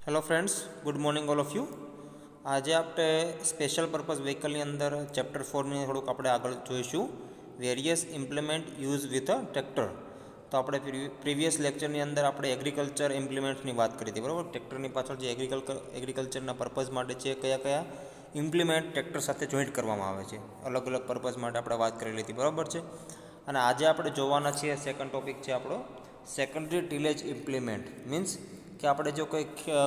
Hello friends, good morning all of you. આજે આપણે special purpose વ્હીકલની અંદર ચેપ્ટર 4ની થોડુંક આપણે આગળ જોઈશું, various implement use with a tractor. તો આપણે પ્રીવિયસ લેક્ચરની અંદર આપણે એગ્રીકલ્ચર ઇમ્પ્લિમેન્ટ્સની વાત કરી હતી, બરાબર. ટ્રેક્ટરની પાછળ જે એગ્રીકલ્ચરના પર્પઝ માટે છે, કયા કયા ઇમ્પ્લિમેન્ટ ટ્રેક્ટર સાથે જોઈન્ટ કરવામાં આવે છે, અલગ અલગ પર્પઝ માટે આપણે વાત કરેલી હતી, બરાબર છે. અને આજે આપણે જોવાના છીએ સેકન્ડ ટોપિક છે આપણો સેકન્ડરી ટીલેજ ઇમ્પ્લિમેન્ટ. મીન્સ કે આપણે જો કોઈ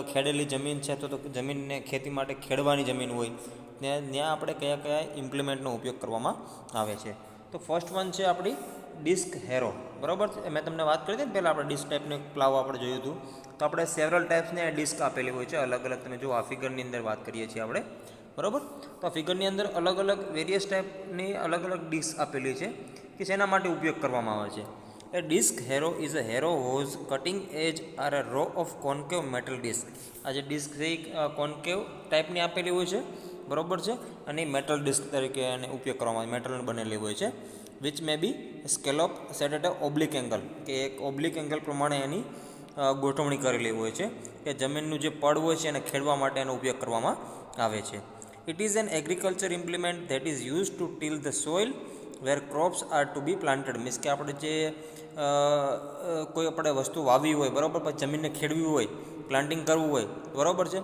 ખેડેલી જમીન છે તો જમીનને ખેતી માટે ખેડવાની જમીન હોય ત્યાં આપણે કયા કયા ઇમ્પ્લિમેન્ટનો ઉપયોગ કરવામાં આવે છે. તો ફર્સ્ટ વન છે આપણી ડિસ્ક હેરો, બરાબર છે. મેં તમને વાત કરી હતી ને પહેલાં આપણે ડિસ્ક ટાઈપનું પ્લાવ આપણે જોયું હતું. તો આપણે સેવરલ ટાઈપ્સની ડિસ્ક આપેલી હોય છે અલગ અલગ. તમે જો આ ફિગરની અંદર વાત કરીએ છીએ આપણે, બરાબર. તો આ ફિગરની અંદર અલગ અલગ વેરિયસ ટાઈપની અલગ અલગ ડિસ્ક આપેલી છે કે શેના માટે ઉપયોગ કરવામાં આવે છે. A disc harrow is a harrow whose cutting edge are a row of concave metal disc. આ જે ડિસ્ક છે એ કોન્કેવ ટાઈપની આપેલી હોય છે, બરાબર છે. અને મેટલ ડિસ્ક તરીકે એને ઉપયોગ કરવામાં આવે, મેટલની બનેલી હોય છે. Which may be scallop set at a oblique angle, કે એક ઓબ્લિક એંગલ પ્રમાણે એની ગોઠવણી કરેલી હોય છે કે જમીનનું જે પડ હોય છે એને ખેડવા માટે એનો ઉપયોગ કરવામાં આવે છે. It is an agriculture implement that is use to till the soil where crops are to be planted. Means કે આપણે જે કોઈ આપણે વસ્તુ વાવી હોય, બરાબર, પછી જમીનને ખેડવી હોય, પ્લાન્ટિંગ કરવું હોય, બરાબર છે,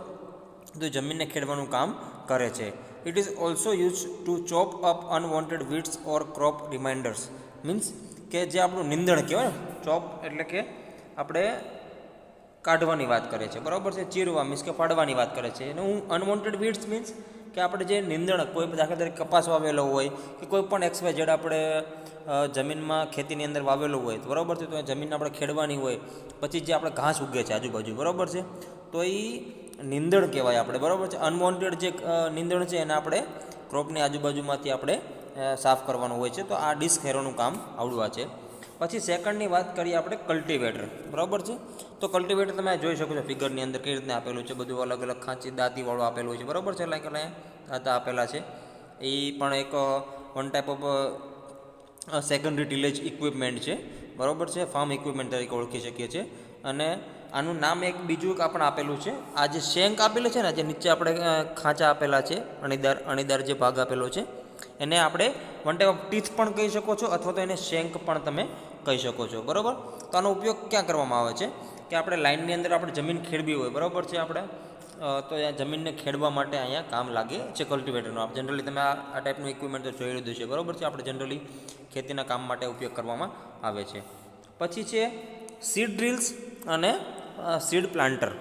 તો જમીનને ખેડવાનું કામ કરે છે. It is also use to chop up unwanted weeds or crop remainders. Means કે જે આપણું નિંદણ કહેવાય ને, ચોપ એટલે કે આપણે કાઢવાની વાત કરે છે, બરાબર છે. ચીરવા મીન્સ કે પાડવાની વાત કરે છે. અને હું અનવોન્ટેડ વીડ્સ મીન્સ કે આપણે જે નિંદણ, કોઈ દાખલા તરીકે કપાસ વાવેલો હોય કે કોઈ પણ XY જેડ આપણે જમીનમાં ખેતીની અંદર વાવેલું હોય, બરાબર છે, તો એ જમીન આપણે ખેડવાની હોય, પછી જે આપણે ઘાસ ઉગે છે આજુબાજુ, બરાબર છે, તો એ નિંદણ કહેવાય આપણે, બરાબર છે. અનવોન્ટેડ જે નિંદણ છે એને આપણે ક્રોપની આજુબાજુમાંથી આપણે સાફ કરવાનું હોય છે. તો આ ડિસ્ક હેરોનું કામ આવડવા છે. પછી સેકન્ડની વાત કરીએ આપણે કલ્ટિવેટર, બરાબર છે. તો કલ્ટિવેટર તમે જોઈ શકો છો ફિગરની અંદર કઈ રીતના આપેલું છે, બધું અલગ અલગ ખાંચી દાંતીવાળું આપેલું હોય છે, બરાબર છે. લાઈક દાંતા આપેલા છે. એ પણ એક one type of secondary tillage equipment છે, બરાબર છે. ફાર્મ ઇક્વિપમેન્ટ તરીકે ઓળખી શકીએ છીએ. અને આનું નામ એક બીજું એક આપણે આપેલું છે, આ જે શેંક આપેલું છે ને, જે નીચે આપણે ખાંચા આપેલા છે, અણીદાર જે ભાગ આપેલો છે, એને આપણે વન ટાઈપ ઓફ ટીથ પણ કહી શકો છો, અથવા તો એને શેંક પણ તમે કહી શકો છો, બરાબર. તો આનો ઉપયોગ ક્યાં કરવામાં આવે છે કે આપણે લાઇનની અંદર આપણે જમીન ખેડવી હોય, બરાબર છે, આપણે તો આ જમીનને ખેડવા માટે અહીંયા કામ લાગે છે કલ્ટિવેટરનો. આપ જનરલી તમે આ ટાઈપનું ઇક્વિપમેન્ટ તો જોઈ લીધું છે, બરાબર છે. આપણે જનરલી ખેતીના કામ માટે ઉપયોગ કરવામાં આવે છે. પછી છે સીડ ડ્રિલ્સ અને સીડ પ્લાન્ટર,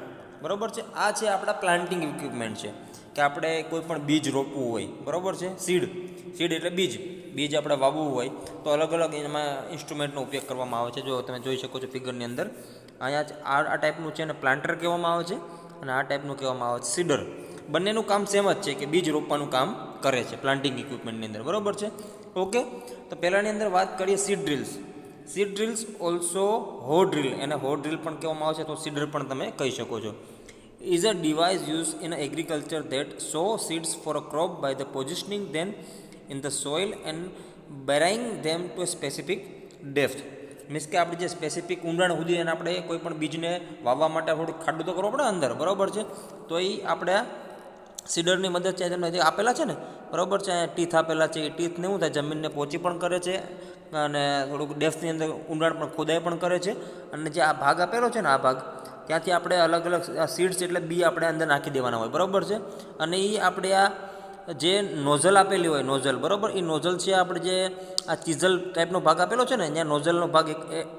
બરાબર છે. આ છે આપણા પ્લાન્ટિંગ ઇક્વિપમેન્ટ છે કે આપણે કોઈ પણ બીજ રોપવું હોય, બરાબર છે. સીડ એટલે બીજ આપણે વાવવું હોય તો અલગ અલગ એમાં ઇન્સ્ટ્રુમેન્ટનો ઉપયોગ કરવામાં આવે છે. જો તમે જોઈ શકો છો ફિગરની અંદર, અહીંયા આ ટાઈપનું છે એને પ્લાન્ટર કહેવામાં આવે છે, અને આ ટાઈપનું કહેવામાં આવે છે સીડર. બંનેનું કામ સેમ જ છે કે બીજ રોપવાનું કામ કરે છે પ્લાન્ટિંગ ઇક્વિપમેન્ટની અંદર, બરાબર છે. ઓકે, તો પહેલાંની અંદર વાત કરીએ seed drills. Seed drills also હો ડ્રિલ, એને હો ડ્રિલ પણ કહેવામાં આવે છે, તો સીડર પણ તમે કહી શકો છો. Is a device use in agriculture that sow seeds for a crop by the positioning them in the soil and burying them to a specific depth. Means કે આપણે જે સ્પેસિફિક ઊંડાણ સુધી એને આપણે કોઈ પણ બીજને વાવવા માટે થોડુંક ખાડું તો કરવો પડે અંદર, બરાબર છે. તો એ આપણે સીડરની મદદ છે તેમને જે આપેલા છે ને, બરાબર છે, ટીથ આપેલા છે, એ ટીથને શું થાય, જમીનને પહોંચી પણ કરે છે અને થોડુંક ડેપ્થની અંદર ઊંડાણ પણ ખોદાઈ પણ કરે છે. અને જે આ ભાગ આપેલો છે ને, આ ભાગ ત્યાંથી આપણે અલગ અલગ સીડ્સ એટલે બી આપણે અંદર નાખી દેવાના હોય, બરાબર છે. અને એ આપણે આ જે નોઝલ આપેલી હોય, નોઝલ, બરાબર, એ નોઝલ છે આપણે જે આ ચીઝલ ટાઈપનો ભાગ આપેલો છે ને, ત્યાં નોઝલનો ભાગ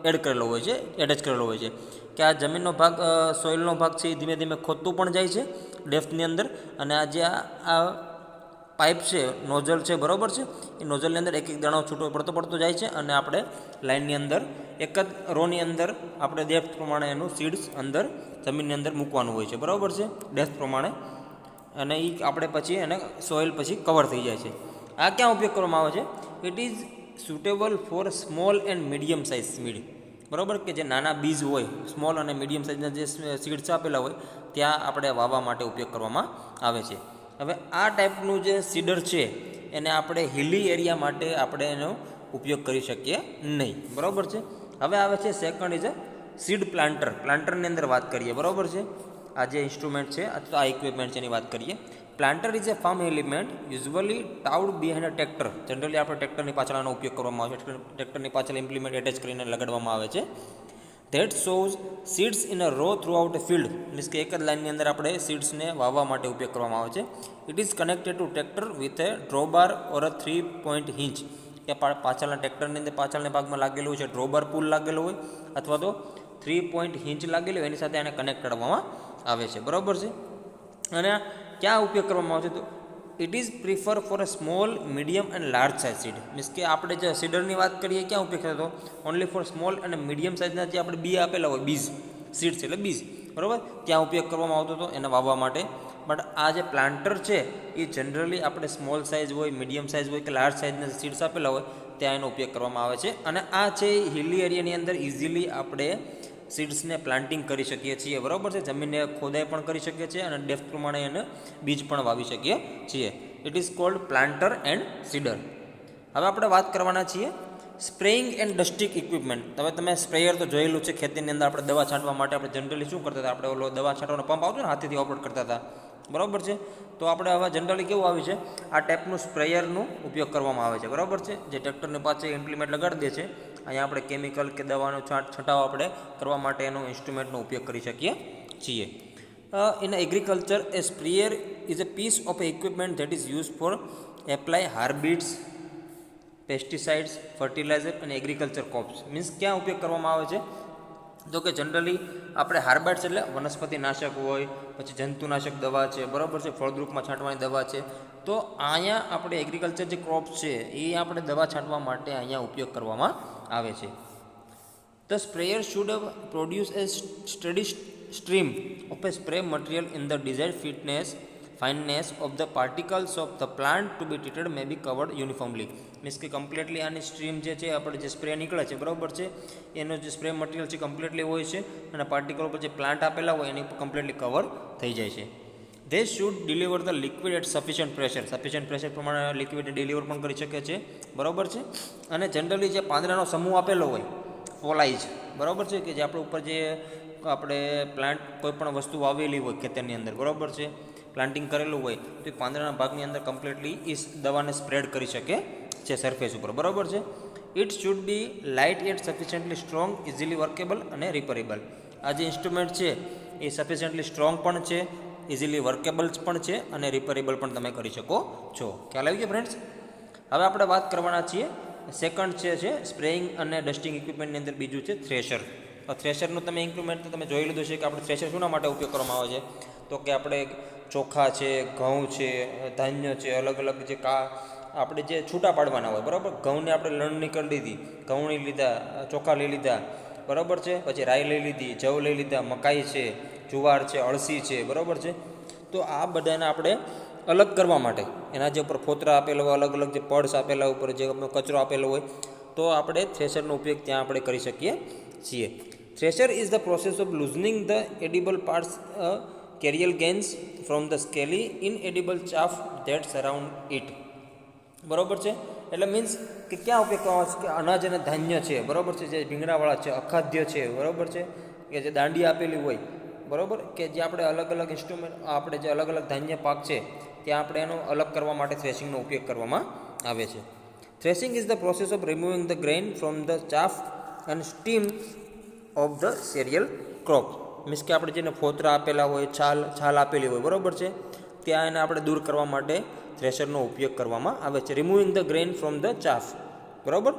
એડ કરેલો હોય છે, એટેચ કરેલો હોય છે કે આ જમીનનો ભાગ, સોઇલનો ભાગ છે એ ધીમે ધીમે ખોદતું પણ જાય છે ડેપ્થની અંદર. અને આ જે આ પાઇપ છે, નોઝલ છે, બરાબર છે, એ નોઝલની અંદર એક એક દાણો છૂટો પડતો જાય છે. અને આપણે લાઇનની અંદર એક જ રોની અંદર આપણે ડેપ્થ પ્રમાણે એનું સીડ્સ અંદર જમીનની અંદર મૂકવાનું હોય છે, બરાબર છે, ડેપ્થ પ્રમાણે. અને એ આપણે પછી એને સોઇલ પછી કવર થઈ જાય છે. આ ક્યાં ઉપયોગ કરવામાં આવે છે? It is suitable four small and medium size seed, બરાબર, કે જે નાના બીજ હોય, સ્મોલ અને મીડિયમ સાઇઝના જે સીડ્સ આપેલા હોય ત્યાં આપણે વાવવા માટે ઉપયોગ કરવામાં આવે છે. હવે આ ટાઈપનું જે સીડર છે એને આપણે હિલી એરિયા માટે આપણે એનો ઉપયોગ કરી શકીએ નહીં, બરાબર છે. હવે આવે છે second is a seed planter. પ્લાન્ટરની અંદર વાત કરીએ, બરાબર છે. આ જે ઇન્સ્ટ્રુમેન્ટ છે અથવા આ ઇક્વિપમેન્ટ છે એની વાત કરીએ. Planter is a farm element usually towed behind a tractor. Generally આપણે ટ્રેક્ટરની પાછળ આનો ઉપયોગ કરવામાં આવે છે. ટ્રેક્ટરની પાછળ ઇમ્પ્લિમેન્ટ એટેચ કરીને લગાડવામાં આવે છે. That sows seeds in a row through a field. Means કે એક જ લાઇનની અંદર આપણે સીડ્સને વાવવા માટે ઉપયોગ કરવામાં આવે છે. It is connected to tractor with a drawbar or a 3-point hitch. કે પાછળના ટ્રેક્ટરની અંદર પાછળના ભાગમાં લાગેલું હોય છે ડ્રોબાર પુલ લાગેલો હોય અથવા તો 3-point હિંચ લાગેલી હોય એની સાથે આને કનેક્ટ કરવામાં આવે છે. બરાબર છે. અને ક્યાં ઉપયોગ કરવામાં આવે છે તો it is prefer for a small medium and large size seed. Means કે આપણે જે સીડરની વાત કરીએ ક્યાં ઉપયોગ થતો ઓનલી ફોર સ્મોલ અને મીડિયમ સાઇઝના જે આપણે બી આપેલા હોય બીજ સીડ્સ એટલે બીજ બરાબર ત્યાં ઉપયોગ કરવામાં આવતો હતો એને વાવવા માટે. બટ આ જે પ્લાન્ટર છે એ જનરલી આપણે સ્મોલ સાઇઝ હોય મીડિયમ સાઇઝ હોય કે લાર્જ સાઇઝના સીડ્સ આપેલા હોય ત્યાં એનો ઉપયોગ કરવામાં આવે છે. અને આ છે હિલી એરિયાની અંદર ઇઝીલી આપણે સીડ્સને પ્લાન્ટિંગ કરી શકીએ છીએ. બરાબર છે. જમીનને ખોદાઈ પણ કરી શકીએ છીએ અને ડેપ્થ પ્રમાણે એને બીજ પણ વાવી શકીએ છીએ. It is called planter and seeder. હવે આપણે વાત કરવાના છીએ સ્પ્રેઇંગ એન્ડ ડસ્ટિંગ ઇક્વિપમેન્ટ. હવે તમે સ્પ્રેયર તો જોયેલું છે ખેતીની અંદર આપણે દવા છાંટવા માટે આપણે જનરલી શું કરતા હતા આપણે ઓલો દવા છાંટવાનો પંપ આવતો ને હાથેથી ઓપરેટ કરતા હતા. બરાબર છે. તો આપણે હવે જનરલી કેવું આવ્યું છે આ ટાઈપનું સ્પ્રેયરનો ઉપયોગ કરવામાં આવે છે. બરાબર છે. જે ટ્રેક્ટરની પાછળ ઇમ્પ્લિમેન્ટ લગાડી દે છે અહીંયા આપણે કેમિકલ કે દવાનો છંટાવ આપણે કરવા માટે એનો ઇન્સ્ટ્રુમેન્ટનો ઉપયોગ કરી શકીએ છીએ. In agriculture a sprayer is a piece of equipment that is use for apply herbicides pesticides fertiliser અને એગ્રીકલ્ચર ક્રોપ્સ. મીન્સ ક્યાં ઉપયોગ કરવામાં આવે છે તો કે જનરલી આપણે હાર્બાઇડ્સ એટલે વનસ્પતિ નાશક હોય પછી જંતુનાશક દવા છે બરાબર છે ફળદ્રુપમાં છાંટવાની દવા છે. તો અહીંયા આપણે એગ્રીકલ્ચર જે ક્રોપ્સ છે એ આપણે દવા છાંટવા માટે અહીંયા ઉપયોગ કરવામાં આવે છે. The sprayer should produce A study stream of A spray material in the desired fineness of the particles of the plant to be treated may be covered uniformly. Means કે કમ્પ્લીટલી આની સ્ટ્રીમ જે છે આપણે જે spray નીકળે છે બરાબર છે એનો જે સ્પ્રે મટીરિયલ છે કમ્પ્લીટલી હોય છે અને પાર્ટિકલ પર જે પ્લાન્ટ આપેલા હોય એની કમ્પ્લીટલી કવર થઈ જાય છે. They should deliver the liquid at sufficient pressure પ્રમાણે લિક્વિડ ડિલિવર પણ કરી શકે છે. બરાબર છે. અને જનરલી જે પાંદડાનો સમૂહ આપેલો હોય ફોલાઈજ બરાબર છે કે જે આપણે ઉપર જે આપણે પ્લાન્ટ કોઈ પણ વસ્તુ વાવેલી હોય ખેતરની અંદર બરાબર છે પ્લાન્ટિંગ કરેલું હોય તો એ પાંદડાના ભાગની અંદર કમ્પ્લીટલી એ દવાને સ્પ્રેડ કરી શકે છે સરફેસ ઉપર. બરાબર છે. It should be light and sufficiently strong easily workable અને રિપેરેબલ. આ જે ઇન્સ્ટ્રુમેન્ટ છે એ સફિશિયન્ટલી સ્ટ્રોંગ પણ છે ઇઝીલી વર્કેબલ પણ છે અને રિપેરેબલ પણ તમે કરી શકો છો. ખ્યાલ આવી ગયો ફ્રેન્ડ્સ. હવે આપણે વાત કરવાના છીએ સેકન્ડ છે સ્પ્રેઇંગ અને ડસ્ટિંગ ઇક્વિપમેન્ટની અંદર બીજું છે થ્રેશર. થ્રેશરનું તમે ઇક્વિપમેન્ટ તો તમે જોઈ લીધું છે કે આપણે થ્રેશર શોના માટે ઉપયોગ કરવામાં આવે છે તો કે આપણે ચોખા છે ઘઉં છે ધાન્ય છે અલગ અલગ જે આપણે જે છૂટા પાડવાના હોય બરાબર. ઘઉંને આપણે લણણી કરી લીધી ઘઉંની લીધા ચોખા લઈ લીધા બરાબર છે પછી રાઈ લઈ લીધી જવ લઈ લીધા મકાઈ છે જુવાર છે અળસી છે બરાબર છે. તો આ બધાને આપણે અલગ કરવા માટે એના જે ઉપર ફોતરા આપેલા હોય અલગ અલગ જે પર્સ આપેલા ઉપર જે કચરો આપેલો હોય તો આપણે થ્રેશરનો ઉપયોગ ત્યાં આપણે કરી શકીએ છીએ. Thresher is the process of loosening the edible parts cereal grains from the scaly inedible chaff that surround it. બરાબર છે. એટલે મીન્સ કે ક્યાં ઉપયોગ કરવામાં આવે છે કે અનાજ અને ધાન્ય છે બરાબર છે જે ભીંગડાવાળા છે અખાદ્ય છે બરાબર છે કે જે દાંડી આપેલી હોય બરાબર કે જે આપણે અલગ અલગ ઇન્સ્ટ્રુમેન્ટ આપણે જે અલગ અલગ ધાન્ય પાક છે ત્યાં આપણે એનો અલગ કરવા માટે થ્રેશિંગનો ઉપયોગ કરવામાં આવે છે. Threshing is the process of removing the grain from the chaff and stem of the cereal crop. Means કે આપણે જેને ફોતરા આપેલા હોય છાલ આપેલી હોય બરાબર છે ત્યાં એને આપણે દૂર કરવા માટે થ્રેશરનો ઉપયોગ કરવામાં આવે છે. Removing the grain from the chaff બરાબર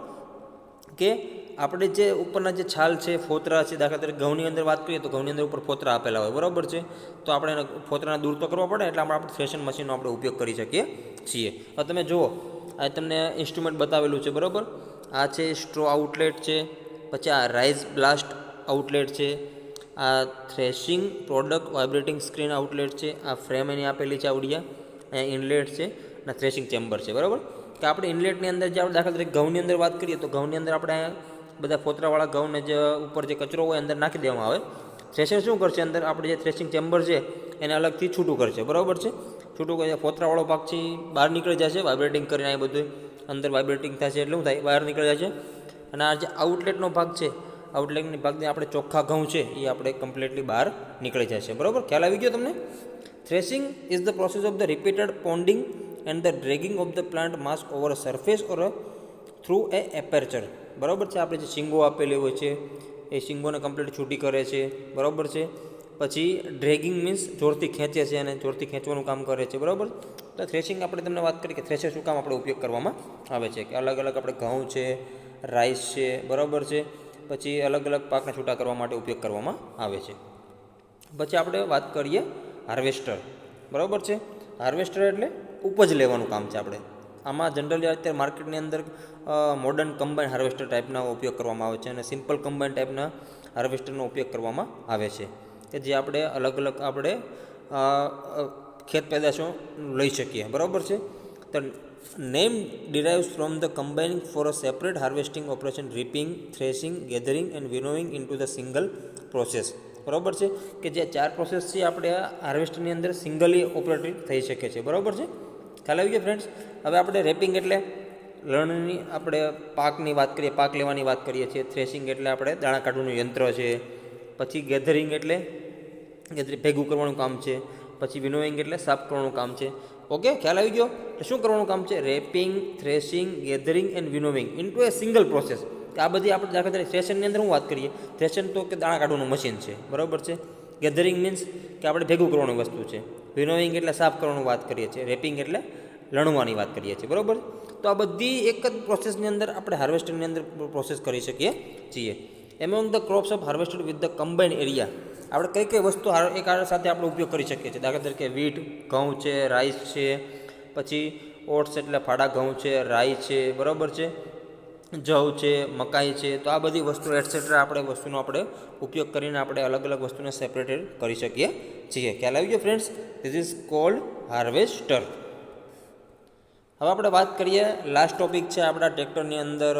કે આપણે જે ઉપરના જે છાલ છે ફોતરા છે દાખલા તરીકે ઘઉંની અંદર વાત કરીએ તો ઘઉંની અંદર ઉપર ફોતરા આપેલા હોય બરાબર છે તો આપણે એને ફોતરાને દૂર તો કરવા પડે એટલે આપણે થ્રેશર મશીનનો આપણે ઉપયોગ કરી શકીએ છીએ. હવે તમે જુઓ આ તમને ઇન્સ્ટ્રુમેન્ટ બતાવેલું છે બરાબર. આ છે સ્ટ્રો આઉટલેટ છે પછી આ રાઇઝ બ્લાસ્ટ આઉટલેટ છે આ threshing product vibrating screen outlet છે આ ફ્રેમ એની આપેલી છે આવડિયા અહીંયા ઇનલેટ છે અને થ્રેશિંગ ચેમ્બર છે બરાબર. કે આપણે ઇનલેટની અંદર જે આપણે દાખલા તરીકે ઘઉંની અંદર વાત કરીએ તો ઘઉંની અંદર આપણે બધા ફોતરાવાળા ઘઉંને જે ઉપર જે કચરો હોય અંદર નાખી દેવામાં આવે. થ્રેશર શું કરશે અંદર આપણે જે થ્રેશિંગ ચેમ્બર છે એને અલગથી છૂટું કરશે બરાબર છે. છૂટું કરે ફોતરાવાળો ભાગ છે બહાર નીકળી જશે વાઇબ્રેટિંગ કરીને આ બધું અંદર વાઇબ્રેટિંગ થશે એટલે શું થાય બહાર નીકળી જાય છે. અને આ જે આઉટલેટનો ભાગ છે આઉટલાઇનની ભાગની આપણે ચોખ્ખા ઘઉં છે એ આપણે કમ્પ્લીટલી બહાર નીકળી જાય છે. બરાબર, ખ્યાલ આવી ગયો તમને? Threshing is the process of the repeated pounding and the dragging of the plant mass over a surface or through a aperture. બરાબર છે, આપણે જે શીંગો આપેલી હોય છે એ શીંગોને કમ્પ્લીટ છૂટી કરે છે. બરાબર છે. પછી ડ્રેગિંગ મીન્સ જોરથી ખેંચે છે અને જોરથી ખેંચવાનું કામ કરે છે. બરાબર. તો થ્રેશિંગ આપણે તમને વાત કરી કે થ્રેશર શું કામ આપણે ઉપયોગ કરવામાં આવે છે, કે અલગ અલગ આપણે ઘઉં છે, રાઈસ છે, બરાબર છે, પછી અલગ અલગ પાકને છૂટા કરવા માટે ઉપયોગ કરવામાં આવે છે. પછી આપણે વાત કરીએ હાર્વેસ્ટર. બરાબર છે. હાર્વેસ્ટર એટલે ઉપજ લેવાનું કામ છે. આપણે આમાં જનરલી અત્યારે માર્કેટની અંદર મોડર્ન કમ્બાઈન હાર્વેસ્ટર ટાઈપના ઉપયોગ કરવામાં આવે છે અને સિમ્પલ કમ્બાઈન ટાઈપના હાર્વેસ્ટરનો ઉપયોગ કરવામાં આવે છે કે જે આપણે અલગ અલગ આપણે ખેત પેદાશો લઈ શકીએ. બરાબર છે. તો name derives from the combining four a separate harvesting operation reaping, threshing, gathering and winnowing into the single process. બરાબર છે, કે જે 4 પ્રોસેસ છે આપણે આ હાર્વેસ્ટરની અંદર સિંગલી ઓપરેટિવ થઈ શકે છે. બરાબર છે, ખ્યાલ આવી ગયો ફ્રેન્ડ્સ? હવે આપણે રેપિંગ એટલે લણની આપણે પાકની વાત કરીએ, પાક લેવાની વાત કરીએ છીએ. થ્રેશિંગ એટલે આપણે દાણા કાઢવાનું યંત્ર છે. પછી ગેધરિંગ એટલે ભેગું કરવાનું કામ છે. પછી વિનોઇંગ એટલે સાફ કરવાનું કામ છે. ઓકે, ખ્યાલ આવી ગયો? એટલે શું કરવાનું કામ છે? Reaping, threshing, gathering and winnowing into a single process. આ બધી આપણે દાખલા તરીકે થ્રેશનની અંદર હું વાત કરીએ, થ્રેશન તો કે દાણા કાઢવાનું મશીન છે. બરાબર છે. ગેધરિંગ મીન્સ કે આપણે ભેગું કરવાની વસ્તુ છે. વિનોવિંગ એટલે સાફ કરવાનું વાત કરીએ છીએ. રેપિંગ એટલે લણવાની વાત કરીએ છીએ. બરાબર. તો આ બધી એક જ પ્રોસેસની અંદર આપણે હાર્વેસ્ટરની અંદર પ્રોસેસ કરી શકીએ છીએ. Among the crops of harvested with the combined area આપણે કઈ કઈ વસ્તુ એક સાથે આપણે ઉપયોગ કરી શકીએ છીએ. દાખલા તરીકે વીટ, ઘઉં છે, રાઈસ છે, પછી ઓટ્સ એટલે ફાડા ઘઉં છે, રાઈ છે, બરાબર છે, જવ છે, મકાઈ છે. તો આ બધી વસ્તુ એટસેટ્રા આપણે વસ્તુનો આપણે ઉપયોગ કરીને આપણે અલગ અલગ વસ્તુને સેપરેટેડ કરી શકીએ છીએ. ખ્યાલ આવી ગયો friends? This is called harvester. હવે આપણે વાત કરીએ, લાસ્ટ ટોપિક છે આપણા ટ્રેક્ટરની અંદર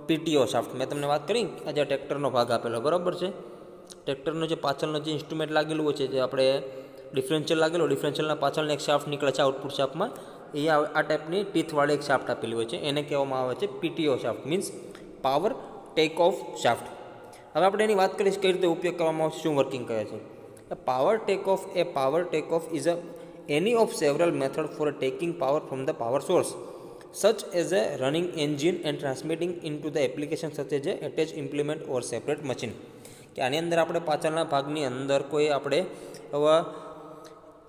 પીટીઓ શાફ્ટ. મેં તમને વાત કરી આજે ટ્રેક્ટરનો ભાગ આપેલો. બરાબર છે. ટ્રેક્ટરનો જે પાછળનો જે ઇન્સ્ટ્રુમેન્ટ લાગેલું હોય છે, જે આપણે ડિફરન્શિયલ લાગેલો, ડિફરન્શિયલના પાછળનો એક શાફ્ટ નીકળે છે આઉટપુટ શાફ્ટમાં, એ આ ટાઈપની ટીથવાળી એક શાફ્ટ આપેલી હોય છે. એને કહેવામાં આવે છે PTO shaft, means power take of shaft. હવે આપણે એની વાત કરીએ કઈ રીતે ઉપયોગ કરવામાં આવશે, શું વર્કિંગ કરે છે. Power take off is any of several method for taking power from the power source such as a running engine and transmitting into the application such as a attach implement or separate machine. કે આની અંદર આપણે પાછળના ભાગની અંદર કોઈ આપણે હવે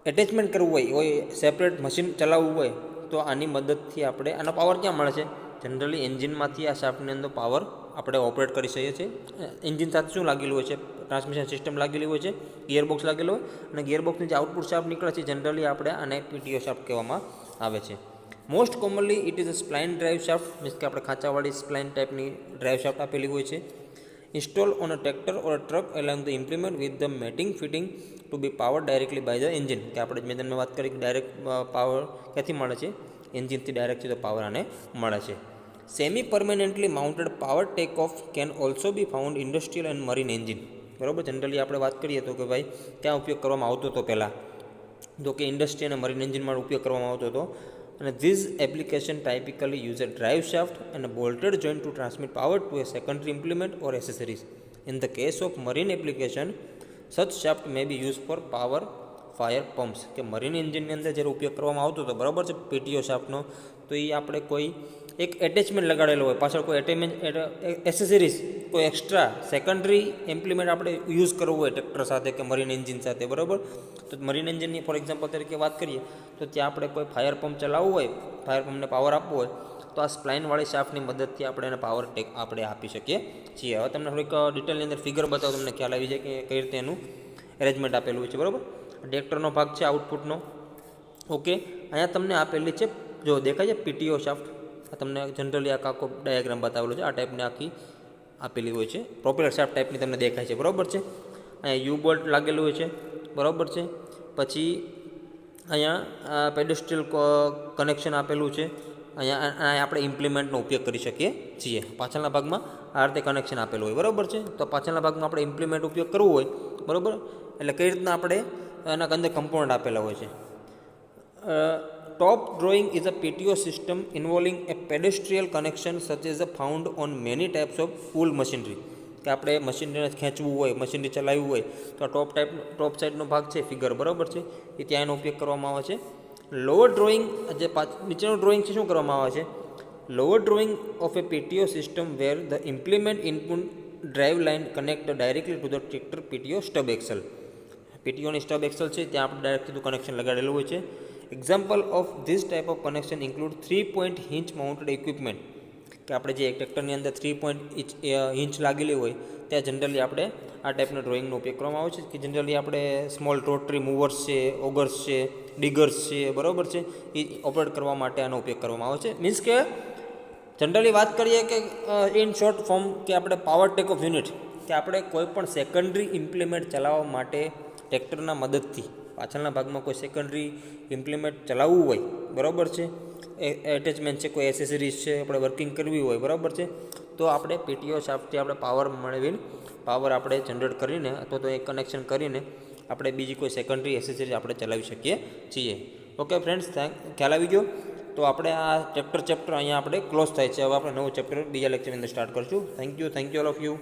એટેચમેન્ટ કરવું હોય સેપરેટ મશીન ચલાવવું હોય તો આની મદદથી આપણે આનો પાવર ક્યાં મળે છે? જનરલી એન્જિનમાંથી આ શાફ્ટની અંદર પાવર આપણે ઓપરેટ કરી શકીએ છીએ. એન્જિન સાથે શું લાગેલું હોય છે? ટ્રાન્સમિશન સિસ્ટમ લાગેલી હોય છે, ગિયરબોક્સ લાગેલો હોય, અને ગિયરબોક્સની જે આઉટપુટ શાફ્ટ નીકળે છે જનરલી આપણે આને પીટીઓ શાફ્ટ કહેવામાં આવે છે. Most commonly it is a spline drive shaft, means કે આપણે ખાંચાવાળી સ્પ્લાઇન ટાઈપની ડ્રાઈવ શાફ્ટ આપેલી હોય છે. Install on a tractor or truck along the implement with the mating fitting to be power directly by the engine. કે આપણે મેં તમને વાત કરી કે ડાયરેક્ટ પાવર ક્યાંથી મળે છે? એન્જિનથી ડાયરેક્ટ તો પાવર આને મળે છે. Semi permanently mounted power take of can also B found industrial and marine engine. બરાબર. જનરલી આપણે વાત કરીએ તો કે ભાઈ ક્યાં ઉપયોગ કરવામાં આવતો હતો પહેલાં, તો કે ઇન્ડસ્ટ્રી અને મરીન એન્જિનમાં ઉપયોગ કરવામાં આવતો હતો. અને these application typically use a drive shaft અને bolted joint to transmit power to a secondary implement or accessories. In the case of marine application such shaft may be use for power fire pumps. કે marine એન્જિનની અંદર જ્યારે ઉપયોગ કરવામાં આવતો હતો, બરાબર છે, પીટીઓ શાફ્ટનો, તો એ આપણે કોઈ એક એટેચમેન્ટ લગાડેલો હોય, પાછળ કોઈ એસેસરીઝ, કોઈ એક્સ્ટ્રા સેકન્ડરી ઇમ્પ્લિમેન્ટ આપણે યુઝ કરવું હોય ટ્રેક્ટર સાથે કે મરીન એન્જિન સાથે, બરાબર. તો મરીન એન્જિનની ફોર એક્ઝામ્પલ તરીકે વાત કરીએ તો ત્યાં આપણે કોઈ ફાયર પંપ ચલાવવું હોય, ફાયર પંપને પાવર આપવો હોય, તો આ સ્પ્લાઇનવાળી શાફ્ટની મદદથી આપણે એને પાવર ટેક આપણે આપી શકીએ છીએ. હવે તમને થોડીક ડિટેલની અંદર ફિગર બતાવો, તમને ખ્યાલ આવી જાય કે કઈ રીતે એનું એરેન્જમેન્ટ આપેલું હોય છે. બરાબર. ટ્રેક્ટરનો ભાગ છે આઉટપુટનો. ઓકે, અહીંયા તમને આપેલી છે, જો દેખાય છે પીટીઓ શાફ્ટ. આ તમને જનરલી આ આખો ડાયાગ્રામ બતાવેલો છે. આ ટાઈપની આખી આપેલી હોય છે, પ્રોપેલર શાફ્ટ ટાઈપની તમને દેખાય છે. બરાબર છે. અહીંયા યુ બોલ્ટ લાગેલું હોય છે. બરાબર છે. પછી અહીંયા પેડેસ્ટ્રિયલ કનેક્શન આપેલું છે. અહીંયા આપણે ઇમ્પ્લિમેન્ટનો ઉપયોગ કરી શકીએ છીએ. પાછળના ભાગમાં આ રીતે કનેક્શન આપેલું હોય. બરાબર છે. તો પાછળના ભાગમાં આપણે ઇમ્પ્લિમેન્ટ ઉપયોગ કરવું હોય, બરાબર, એટલે કઈ રીતના આપણે એના અંદર કમ્પોનન્ટ આપેલા હોય છે. Top drawing is a PTO system involving a pedestal connection such as a found on many types of pull machinery. કે આપણે મશીનરીને ખેંચવું હોય, મશીનરી ચલાવવું હોય તો ટોપ સાઈડનો ભાગ છે ફિગર, બરાબર છે, એ ત્યાં એનો ઉપયોગ કરવામાં આવે છે. લોઅર ડ્રોઈંગ, જે નીચેનું ડ્રોઈંગ છે શું કરવામાં આવે છે? Lower drawing of a PTO system where the implement input drive line connect directly to the tractor PTO stub axle. PTOની સ્ટબ એક્સલ છે ત્યાં આપણે ડાયરેક્ટ સીધું કનેક્શન લગાડેલું હોય છે. Example of this type of connection include 3-point hitch mounted equipment, કે આપણે જે ટ્રેક્ટરની અંદર 3-point હિંચ લાગેલી હોય ત્યાં જનરલી આપણે આ ટાઈપના ડ્રોઈંગનો ઉપયોગ કરવામાં આવે છે, કે જનરલી આપણે સ્મોલ રોટરી મૂવર્સ છે, ઓગર્સ છે, ડિગર્સ છે, બરાબર છે, એ ઓપરેટ કરવા માટે આનો ઉપયોગ કરવામાં આવે છે. મીન્સ કે જનરલી વાત કરીએ કે ઇન શોર્ટ ફોર્મ કે આપણે પાવર ટેક ઓફ યુનિટ, કે આપણે કોઈ પણ સેકન્ડરી ઇમ્પ્લિમેન્ટ ચલાવવા માટે ટ્રેક્ટરના મદદથી પાછળના ભાગમાં કોઈ સેકન્ડરી ઇમ્પ્લિમેન્ટ ચલાવવું હોય, બરાબર છે, એટેચમેન્ટ છે, કોઈ એસેસરીઝ છે, આપણે વર્કિંગ કરવી હોય, બરાબર છે, તો આપણે PTO શાફ્ટથી આપણે પાવર મેળવીને પાવર આપણે જનરેટ કરીને અથવા તો એ કનેક્શન કરીને આપણે બીજી કોઈ સેકન્ડરી એસેસરીઝ આપણે ચલાવી શકીએ છીએ. ઓકે ફ્રેન્ડ્સ, ખ્યાલ આવી ગયો? તો આપણે આ ચેપ્ટર અહીંયા આપણે ક્લોઝ થાય છે. હવે આપણે નવું ચેપ્ટર બીજા લેક્ચરની અંદર સ્ટાર્ટ કરીશું. Thank you all of you.